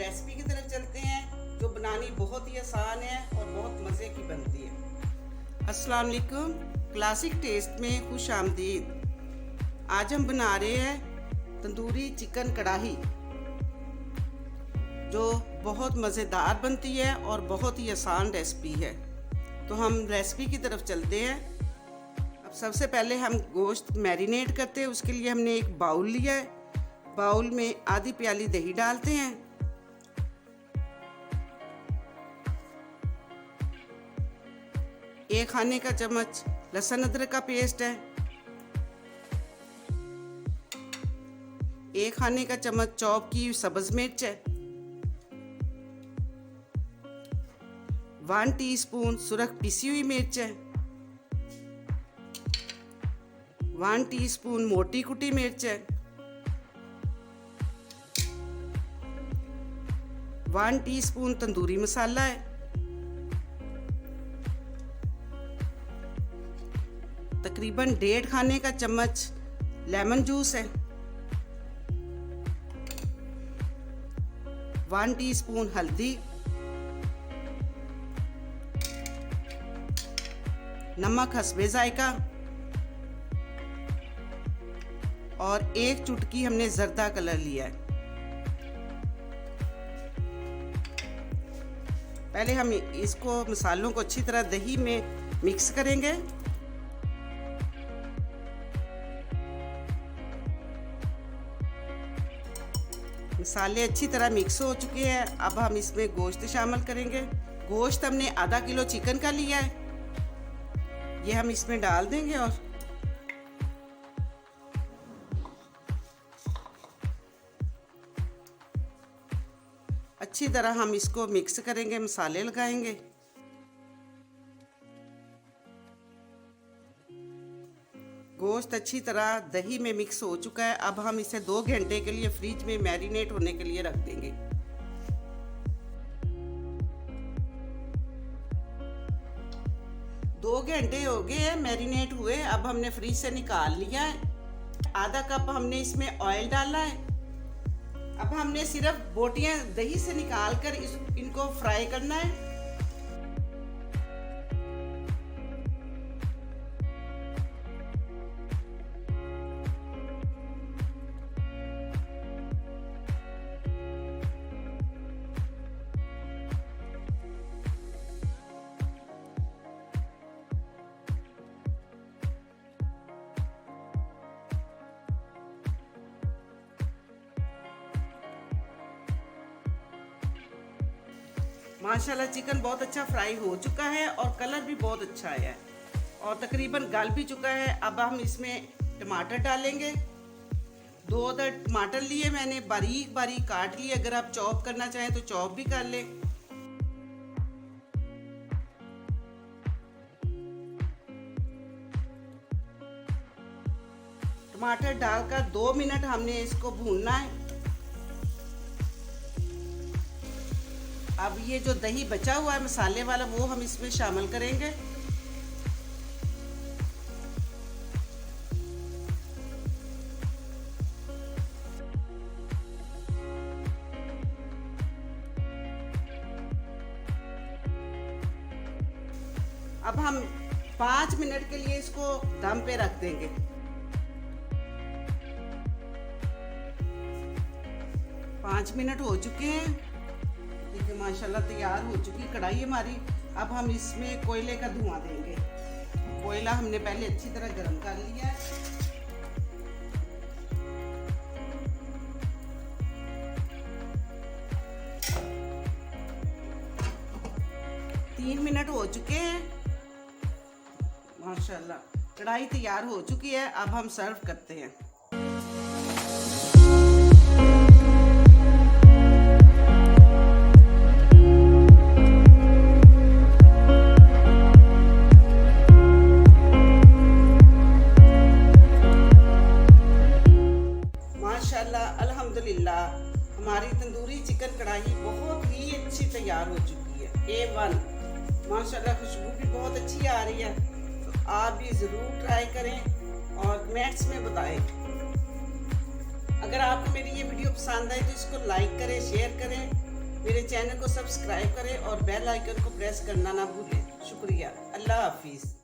Recipe की तरफ चलते हैं जो बनानी बहुत ही आसान है और बहुत मज़े की बनती है। अस्सलाम वालेकुम, क्लासिक टेस्ट में खुश आमदीद। आज हम बना रहे हैं तंदूरी चिकन कढ़ाई जो बहुत मज़ेदार बनती है और बहुत ही आसान रेसिपी है। तो हम रेसिपी की तरफ चलते हैं। अब सबसे पहले हम गोश्त मैरिनेट करते हैं। उसके लिए हमने एक बाउल लिया है। बाउल में आधी प्याली दही डालते हैं, एक खाने का चम्मच लहसुन अदरक का पेस्ट है, एक खाने का चम्मच चॉप की सब्ज मिर्च है, 1 टीस्पून सुरख पिसी हुई मिर्च है, 1 टीस्पून मोटी कुटी मिर्च है, 1 टीस्पून तंदूरी मसाला है, तकरीबन 1.5 खाने का चम्मच लेमन जूस है, 1 टीस्पून हल्दी, नमक हस्बे जायका और 1 चुटकी हमने जर्दा कलर लिया है। पहले हम इसको मसालों को अच्छी तरह दही में मिक्स करेंगे। मसाले अच्छी तरह मिक्स हो चुके हैं। अब हम इसमें गोश्त शामिल करेंगे। गोश्त हमने आधा किलो चिकन का लिया है, ये हम इसमें डाल देंगे और अच्छी तरह हम इसको मिक्स करेंगे, मसाले लगाएंगे। गोश्त अच्छी तरह दही में मिक्स हो चुका है। अब हम इसे 2 घंटे के लिए फ्रिज में मैरिनेट होने के लिए रख देंगे। दो घंटे हो गए हैं मैरिनेट हुए। अब हमने फ्रिज से निकाल लिया है। आधा कप हमने इसमें ऑयल डाला है। अब हमने सिर्फ बोटियां दही से निकाल कर इनको फ्राई करना है। माशाल्लाह चिकन बहुत अच्छा फ्राई हो चुका है और कलर भी बहुत अच्छा आया है और तकरीबन गल भी चुका है। अब हम इसमें टमाटर डालेंगे। 2 टमाटर लिए मैंने, बारीक बारीक काट लिए। अगर आप चॉप करना चाहें तो चॉप भी कर लें। टमाटर डालकर 2 मिनट हमने इसको भूनना है। अब ये जो दही बचा हुआ है मसाले वाला वो हम इसमें शामिल करेंगे। अब हम 5 मिनट के लिए इसको दम पे रख देंगे। 5 मिनट हो चुके हैं। देखिए माशाल्लाह तैयार हो चुकी कढ़ाई हमारी। अब हम इसमें कोयले का धुआं देंगे। कोयला हमने पहले अच्छी तरह गर्म कर लिया है। तीन मिनट हो चुके हैं। माशाल्लाह कढ़ाई तैयार हो चुकी है। अब हम सर्व करते हैं। अल्हम्दुलिल्लाह हमारी तंदूरी चिकन कढ़ाई बहुत ही अच्छी तैयार हो चुकी है। A1 माशाल्लाह खुशबू भी बहुत अच्छी आ रही है। तो आप भी ज़रूर ट्राई करें और कमेंट्स में बताएं। अगर आपको मेरी ये वीडियो पसंद आए तो इसको लाइक करें, शेयर करें मेरे चैनल को सब्सक्राइब करें और बेल आइकन को प्रेस करना ना भूलें। शुक्रिया। अल्लाह हाफिज़।